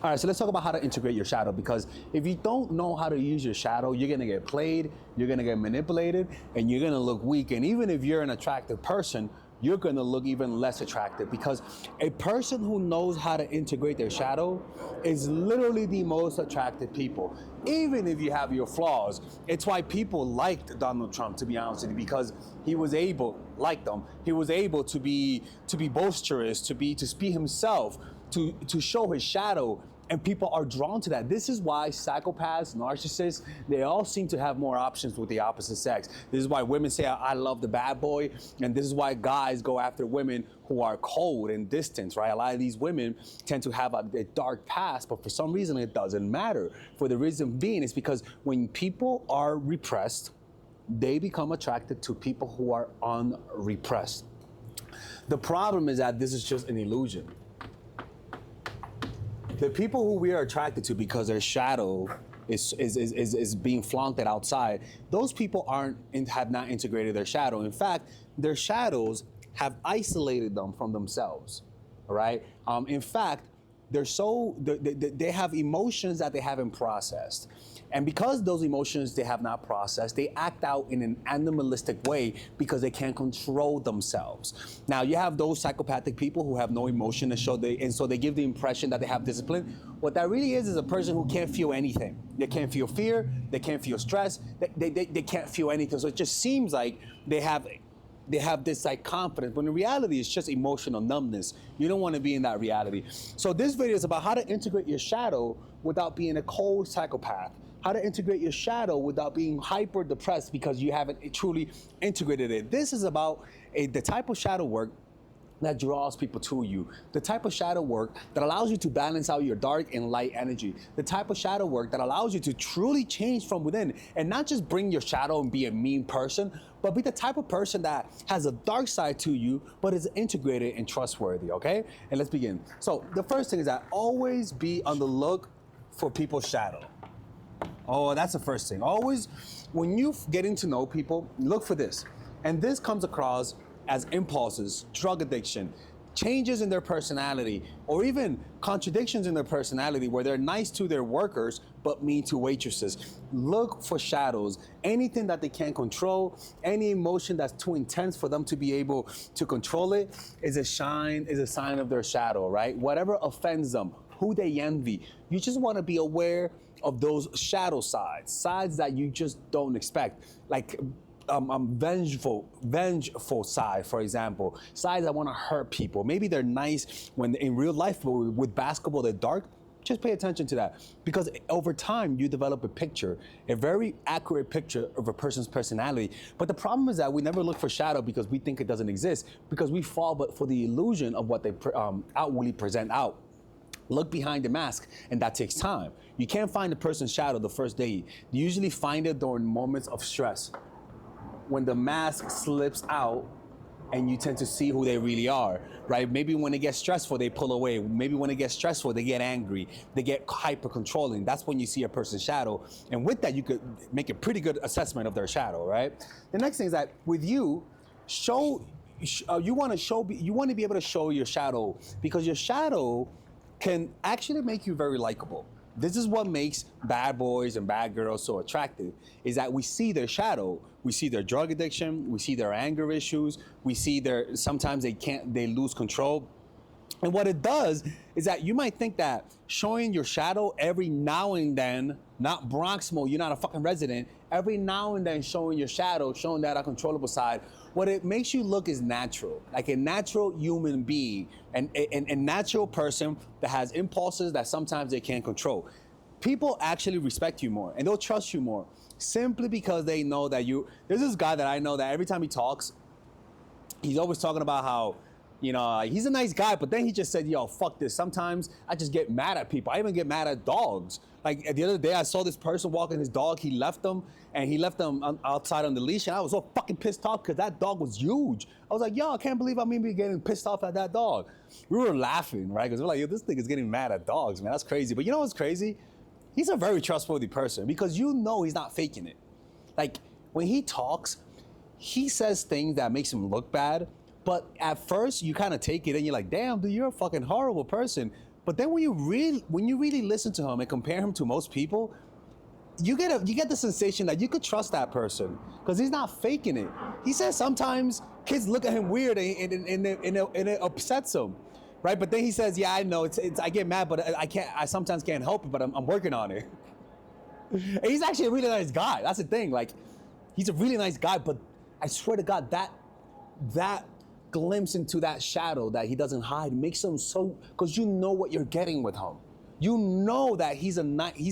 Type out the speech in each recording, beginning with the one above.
All right, so let's talk about how to integrate your shadow, because if you don't know how to use your shadow, you're gonna get played, you're gonna get manipulated, and you're gonna look weak. And even if you're an attractive person, you're gonna look even less attractive, because a person who knows how to integrate their shadow is literally the most attractive people, even if you have your flaws. It's why people liked Donald Trump, to be honest with you, because he was able, like them, he was able to be boisterous, to be himself, to show his shadow, and people are drawn to that. This is why psychopaths, narcissists, they all seem to have more options with the opposite sex. This is why women say, I love the bad boy, and this is why guys go after women who are cold and distant, right? A lot of these women tend to have a dark past, but for some reason it doesn't matter. For the reason being is because when people are repressed, they become attracted to people who are unrepressed. The problem is that this is just an illusion. The people who we are attracted to because their shadow is being flaunted outside, those people have not integrated their shadow. In fact, their shadows have isolated them from themselves, all right? In fact, they have emotions that they haven't processed. And because those emotions they have not processed, they act out in an animalistic way because they can't control themselves. Now, you have those psychopathic people who have no emotion to show, and so they give the impression that they have discipline. What that really is a person who can't feel anything. They can't feel fear, they can't feel stress, they can't feel anything. So it just seems like they have this like confidence, but in reality, it's just emotional numbness. You don't want to be in that reality. So this video is about how to integrate your shadow without being a cold psychopath. How to integrate your shadow without being hyper depressed because you haven't truly integrated it. This is about the type of shadow work that draws people to you. The type of shadow work that allows you to balance out your dark and light energy. The type of shadow work that allows you to truly change from within and not just bring your shadow and be a mean person, but be the type of person that has a dark side to you, but is integrated and trustworthy, okay? And let's begin. So the first thing is that always be on the look for people's shadow. Oh, that's the first thing. Always, when you getting to know people, look for this. And this comes across as impulses, drug addiction, changes in their personality, or even contradictions in their personality where they're nice to their workers but mean to waitresses. Look for shadows. Anything that they can't control, any emotion that's too intense for them to be able to control it is a sign of their shadow, right? Whatever offends them, who they envy. You just want to be aware of those shadow sides that you just don't expect. Like vengeful side, for example, sides that want to hurt people. Maybe they're nice when in real life, but with basketball they're dark. Just pay attention to that, because over time you develop a very accurate picture of a person's personality. But the problem is that we never look for shadow because we think it doesn't exist, because we fall but for the illusion of what they outwardly present out. Look behind the mask, and that takes time. You can't find a person's shadow the first day. You usually find it during moments of stress, when the mask slips out and you tend to see who they really are, right? Maybe when it gets stressful, they pull away. Maybe when it gets stressful, they get angry. They get hyper controlling. That's when you see a person's shadow. And with that, you could make a pretty good assessment of their shadow, right? The next thing is that with you, you want to be able to show your shadow, because your shadow can actually make you very likable. This is what makes bad boys and bad girls so attractive, is that we see their shadow. We see their drug addiction, we see their anger issues, we see sometimes they lose control. And what it does is that you might think that showing your shadow every now and then, not Bronx mode, you're not a fucking resident, every now and then showing your shadow, showing that uncontrollable side, what it makes you look is natural, like a natural human being, and a natural person that has impulses that sometimes they can't control. People actually respect you more and they'll trust you more simply because they know that there's this guy that I know that every time he talks, he's always talking about how, he's a nice guy, but then he just said, yo, fuck this. Sometimes I just get mad at people. I even get mad at dogs. Like the other day, I saw this person walking his dog. He left them outside on the leash, and I was so fucking pissed off because that dog was huge. I was like, yo, I can't believe I'm even getting pissed off at that dog. We were laughing, right? Because we're like, yo, this thing is getting mad at dogs, man. That's crazy. But you know what's crazy? He's a very trustworthy person, because he's not faking it. Like when he talks, he says things that makes him look bad. But at first, you kind of take it and you're like, damn, dude, you're a fucking horrible person. But then when you really listen to him and compare him to most people, you get the sensation that you could trust that person because he's not faking it. He says sometimes kids look at him weird and it upsets him, right? But then he says, "Yeah, I know it's I get mad, but I sometimes can't help it, but I'm working on it." And he's actually a really nice guy. That's the thing. Like, he's a really nice guy, but I swear to God, that glimpse into that shadow that he doesn't hide makes him so, because you know what you're getting with him. You know that he's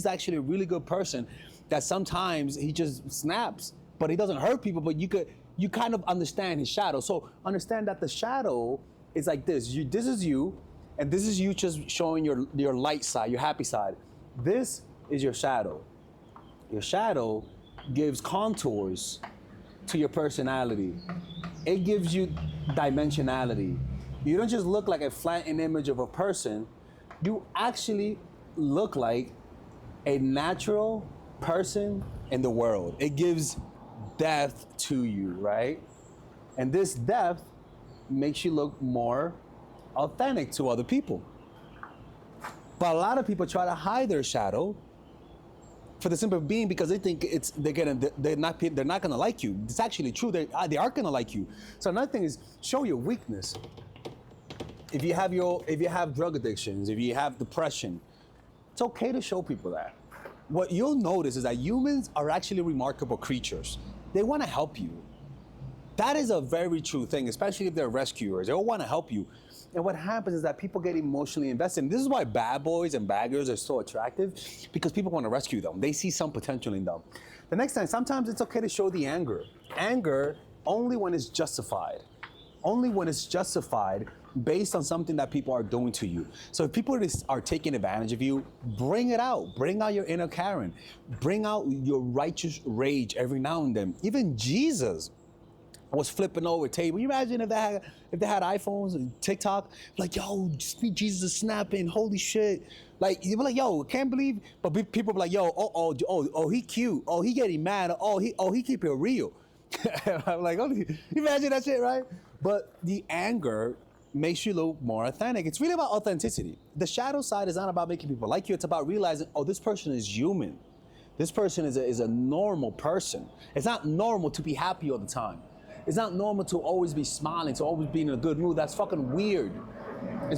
actually a really good person, that sometimes he just snaps, but he doesn't hurt people, but you kind of understand his shadow. So understand that the shadow is like this. This is you, and this is you just showing your light side, your happy side. This is your shadow. Your shadow gives contours to your personality. It gives you dimensionality. You don't just look like a flattened image of a person. You actually look like a natural person in the world. It gives depth to you, right? And this depth makes you look more authentic to other people. But a lot of people try to hide their shadow for the simple being because they think they're not gonna like you. It's actually true. They are gonna like you. So another thing is show your weakness. If you have drug addictions, if you have depression, it's okay to show people that. What you'll notice is that humans are actually remarkable creatures. They want to help you. That is a very true thing, especially if they're rescuers. They all want to help you. And what happens is that people get emotionally invested. And this is why bad boys and bad girls are so attractive, because people want to rescue them. They see some potential in them. The next time, sometimes it's okay to show the anger. Anger only when it's justified. Only when it's justified based on something that people are doing to you. So if people are taking advantage of you, bring it out. Bring out your inner Karen. Bring out your righteous rage every now and then. Even Jesus was flipping over table. You imagine if they had iPhones and TikTok, like, yo, Jesus is snapping, holy shit. Like, you be like, yo, can't believe, but people be like, yo, oh, he cute. Oh, he getting mad. Oh, he keep it real. I'm like, oh, you imagine that shit, right? But the anger makes you look more authentic. It's really about authenticity. The shadow side is not about making people like you. It's about realizing, oh, this person is human. This person is a normal person. It's not normal to be happy all the time. It's not normal to always be smiling, to always be in a good mood. That's fucking weird.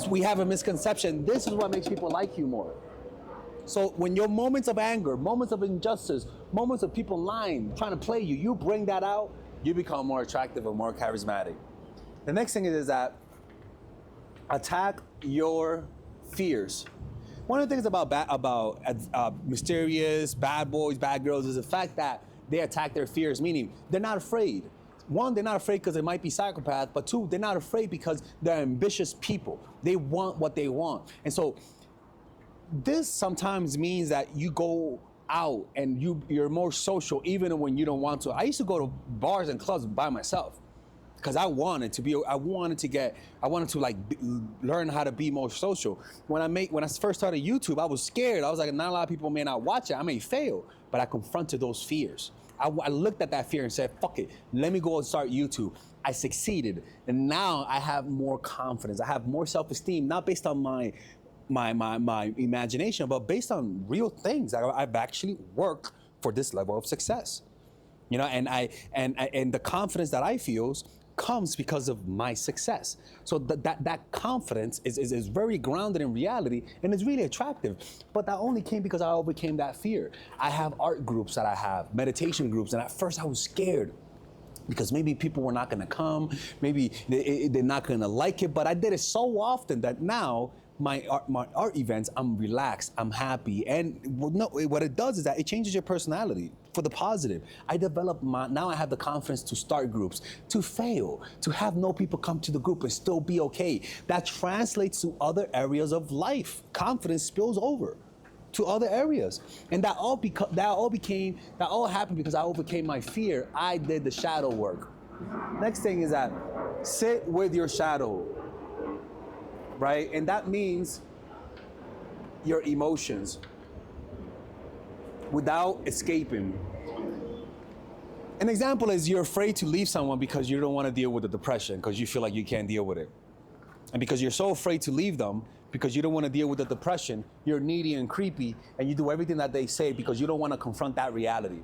We have a misconception. This is what makes people like you more. So when your moments of anger, moments of injustice, moments of people lying, trying to play you, you bring that out, you become more attractive and more charismatic. The next thing is that attack your fears. One of the things about mysterious bad boys, bad girls is the fact that they attack their fears, meaning they're not afraid. One, they're not afraid because they might be psychopaths, but two, they're not afraid because they're ambitious people. They want what they want. And so this sometimes means that you go out and you're more social even when you don't want to. I used to go to bars and clubs by myself because I wanted to like learn how to be more social. When I first started YouTube, I was scared. I was like, not a lot of people may not watch it. I may fail, but I confronted those fears. I looked at that fear and said, fuck it, let me go and start YouTube. I succeeded. And now I have more confidence. I have more self-esteem, not based on my imagination, but based on real things. I've actually worked for this level of success. You know, and the confidence that I feel comes because of my success. So that confidence is very grounded in reality and it's really attractive. But that only came because I overcame that fear. I have art groups that I have, meditation groups, and at first I was scared because maybe people were not gonna come, maybe they're not gonna like it, but I did it so often that now my art events, I'm relaxed, I'm happy. And what it does is that it changes your personality for the positive. Now I have the confidence to start groups, to fail, to have no people come to the group and still be okay. That translates to other areas of life. Confidence spills over to other areas. And that all happened because I overcame my fear. I did the shadow work. Next thing is that sit with your shadow. Right? And that means your emotions without escaping. An example is you're afraid to leave someone because you don't want to deal with the depression because you feel like you can't deal with it. And because you're so afraid to leave them, because you don't want to deal with the depression. You're needy and creepy, and you do everything that they say because you don't want to confront that reality.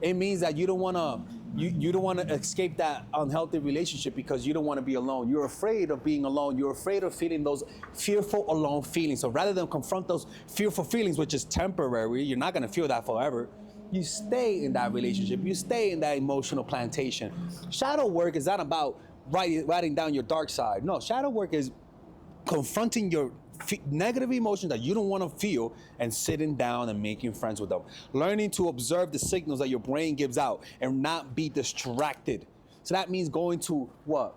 It means that you don't want to you don't want to escape that unhealthy relationship because you don't want to be alone. You're afraid of being alone. You're afraid of feeling those fearful alone feelings. So rather than confront those fearful feelings, which is temporary, you're not going to feel that forever. You stay in that relationship. You stay in that emotional plantation. Shadow work is not about writing down your dark side. No, shadow work is confronting your negative emotions that you don't want to feel and sitting down and making friends with them. Learning to observe the signals that your brain gives out and not be distracted. So that means going to what?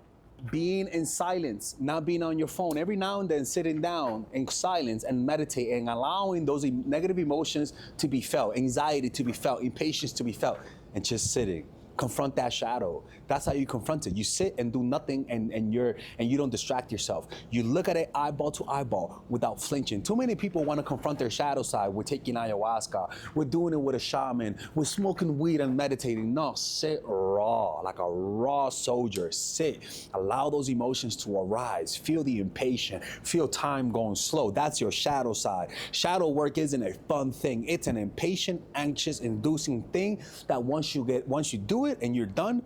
Being in silence, not being on your phone. Every now and then sitting down in silence and meditating, allowing those negative emotions to be felt, anxiety to be felt, impatience to be felt, and just sitting. Confront that shadow. That's how you confront it. You sit and do nothing, and you don't distract yourself. You look at it eyeball to eyeball without flinching. Too many people want to confront their shadow side. We're taking ayahuasca. We're doing it with a shaman. We're smoking weed and meditating. No, sit raw, like a raw soldier. Sit. Allow those emotions to arise. Feel the impatience. Feel time going slow. That's your shadow side. Shadow work isn't a fun thing. It's an impatient, anxious, inducing thing that once you do it and you're done,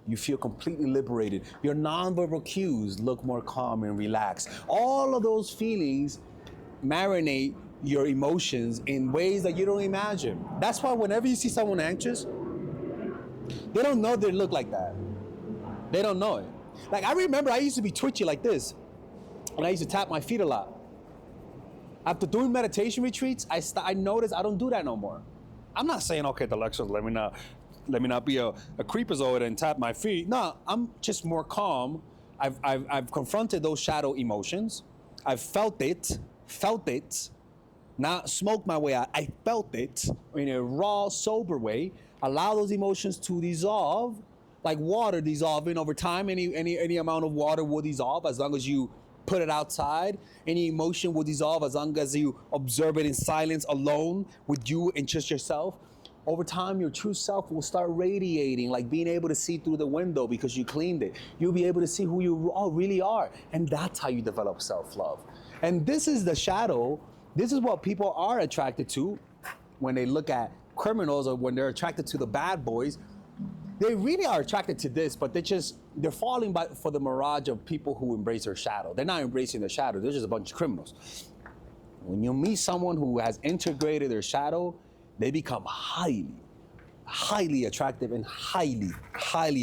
you feel completely liberated. Your nonverbal cues look more calm and relaxed. All of those feelings marinate your emotions in ways that you don't imagine. That's why whenever you see someone anxious, they don't know they look like that. They don't know it. Like, I remember I used to be twitchy like this, and I used to tap my feet a lot. After doing meditation retreats, I noticed I don't do that no more. I'm not saying, okay, the lectures, let me not be a creepazoid and tap my feet. No, I'm just more calm. I've confronted those shadow emotions. I've felt it, not smoked my way out. I felt it in a raw, sober way. Allow those emotions to dissolve, like water dissolving over time. Any amount of water will dissolve as long as you put it outside. Any emotion will dissolve as long as you observe it in silence, alone with you and just yourself. Over time, your true self will start radiating, like being able to see through the window because you cleaned it. You'll be able to see who you all really are. And that's how you develop self-love. And this is the shadow. This is what people are attracted to when they look at criminals, or when they're attracted to the bad boys. They really are attracted to this, but they're falling for the mirage of people who embrace their shadow. They're not embracing their shadow. They're just a bunch of criminals. When you meet someone who has integrated their shadow, they become highly attractive and highly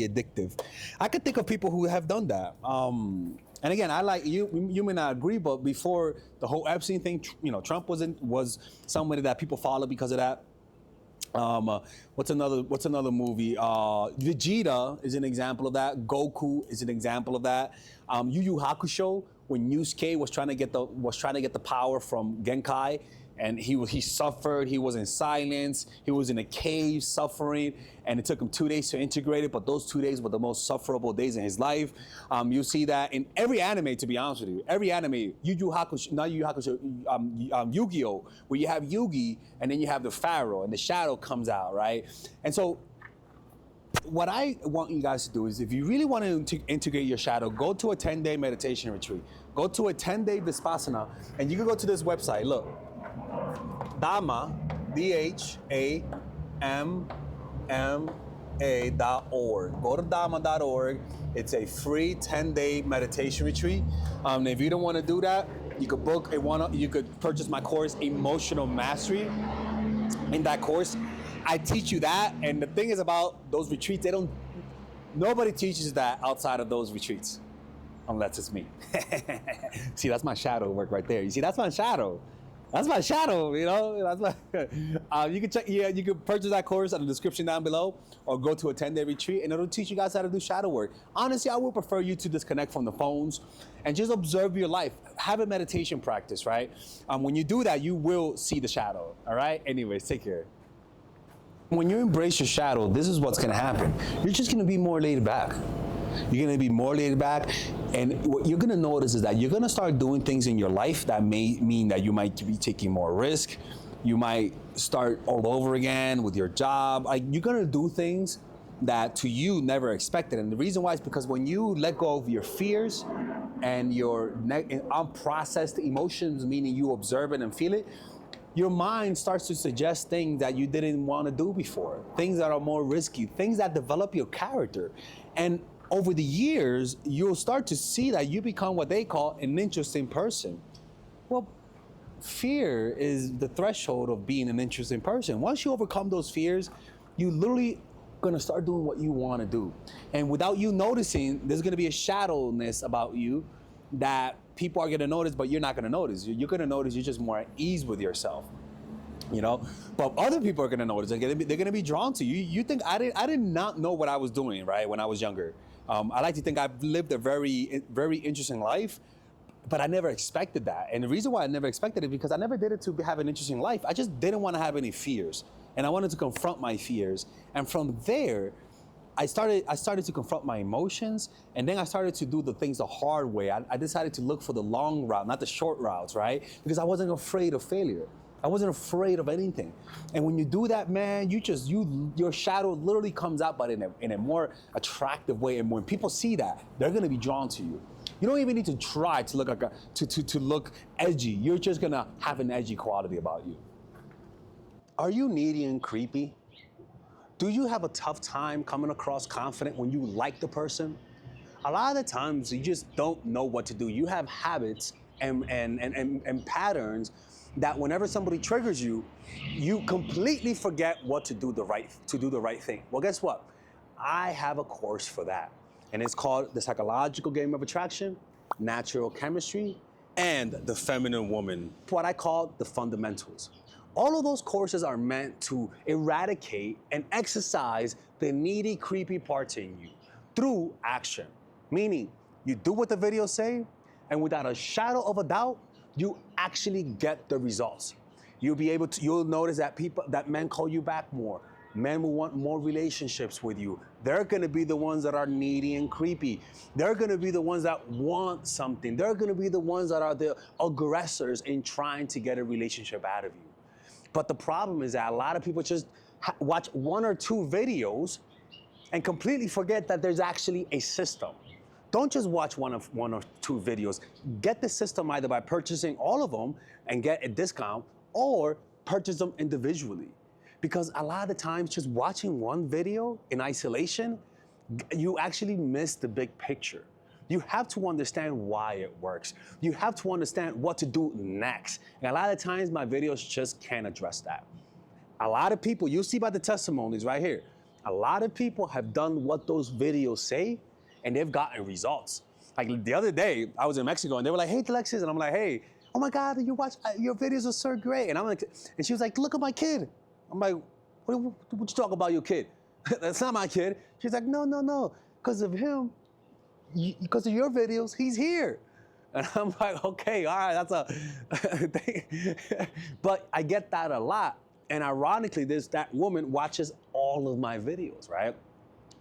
addictive. I could think of people who have done that. And again, I like you may not agree, but before the whole Epstein thing, Trump was somebody that people follow because of that. What's another movie? Vegeta is an example of that. Goku is an example of that. Yu Yu Hakusho, when Yusuke was trying to get the power from Genkai, and he suffered. He was in silence. He was in a cave suffering, and it took him 2 days to integrate it. But those 2 days were the most sufferable days in his life. You see that in every anime, to be honest with you. Every anime, Yu Yu Hakusho, not Yu Yu Hakusho, Yu-Gi-Oh, where you have Yugi, and then you have the Pharaoh, and the shadow comes out, right? And so, what I want you guys to do is, if you really want to integrate your shadow, go to a 10-day meditation retreat. Go to a 10-day Vipassana, and you can go to this website. Look. Dhamma, DHAMMA.org. Go to Dhamma.org. It's a free 10-day meditation retreat. If you don't want to do that, you could purchase my course, Emotional Mastery. In that course, I teach you that. And the thing is about those retreats, nobody teaches that outside of those retreats, unless it's me. See, that's my shadow work right there. You see, that's my shadow. That's my shadow, That's my. You can check. Yeah, you can purchase that course in the description down below, or go to a 10-day retreat, and it'll teach you guys how to do shadow work. Honestly, I would prefer you to disconnect from the phones and just observe your life. Have a meditation practice, right? When you do that, you will see the shadow. All right. Anyways, take care. When you embrace your shadow, this is what's gonna happen. You're just gonna be more laid back. You're gonna be more laid back, and what you're gonna notice is that you're gonna start doing things in your life that may mean that you might be taking more risk. You might start all over again with your job. Like, you're gonna do things that to you never expected. And the reason why is because when you let go of your fears, and your unprocessed emotions, meaning you observe it and feel it, your mind starts to suggest things that you didn't want to do before, things that are more risky, things that develop your character. And over the years, you'll start to see that you become what they call an interesting person. Well, fear is the threshold of being an interesting person. Once you overcome those fears, you literally gonna start doing what you want to do. And without you noticing, there's gonna be a shadowness about you that people are gonna notice, but you're not gonna notice. You're gonna notice you're just more at ease with yourself. You know, but other people are gonna notice. They're gonna be drawn to you. You think I did not know what I was doing, right, when I was younger. I like to think I've lived a very interesting life, but I never expected that. And the reason why I never expected it because I never did it to have an interesting life. I just didn't want to have any fears, and I wanted to confront my fears. And from there, I started to confront my emotions, and then I started to do the things the hard way. I decided to look for the long route, not the short routes, right? Because I wasn't afraid of failure. I wasn't afraid of anything. And when you do that, man, your shadow literally comes out, but in a more attractive way. And when people see that, they're gonna be drawn to you. You don't even need to try to look like to look edgy. You're just gonna have an edgy quality about you. Are you needy and creepy? Do you have a tough time coming across confident when you like the person? A lot of the times you just don't know what to do. You have habits and patterns that whenever somebody triggers you, you completely forget what to do the right thing. Well, guess what? I have a course for that. And it's called The Psychological Game of Attraction, Natural Chemistry, and The Feminine Woman, what I call the fundamentals. All of those courses are meant to eradicate and exercise the needy, creepy parts in you through action. Meaning, you do what the videos say, and without a shadow of a doubt, you actually get the results. You'll notice that men call you back more. Men will want more relationships with you. They're gonna be the ones that are needy and creepy. They're gonna be the ones that want something. They're gonna be the ones that are the aggressors in trying to get a relationship out of you. But the problem is that a lot of people just watch one or two videos and completely forget that there's actually a system. Don't just watch one or two videos. Get the system either by purchasing all of them and get a discount, or purchase them individually. Because a lot of the times, just watching one video in isolation, you actually miss the big picture. You have to understand why it works. You have to understand what to do next. And a lot of times, my videos just can't address that. A lot of people, you see by the testimonies right here, a lot of people have done what those videos say, and they've gotten results. Like the other day, I was in Mexico, and they were like, "Hey, Alexis," and I'm like, "Hey, oh my God, your videos are so great." And I'm like, and she was like, "Look at my kid." I'm like, what you talk about your kid? That's not my kid. She's like, no, because of him, because of your videos, he's here. And I'm like, okay, all right, that's a thing. But I get that a lot. And ironically, that woman watches all of my videos, right?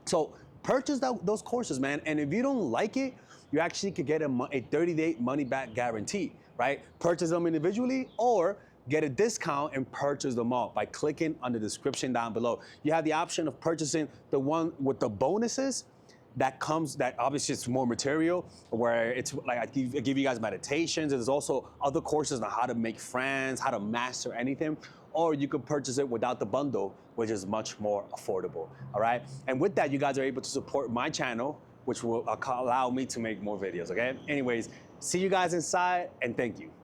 So purchase those courses, man. And if you don't like it, you actually could get a 30-day money-back guarantee, right? Purchase them individually, or get a discount and purchase them all by clicking on the description down below. You have the option of purchasing the one with the bonuses that obviously it's more material, where it's like I give you guys meditations. There's also other courses on how to make friends, how to master anything, or you could purchase it without the bundle, which is much more affordable, all right? And with that, you guys are able to support my channel, which will allow me to make more videos, okay? Anyways, see you guys inside, and thank you.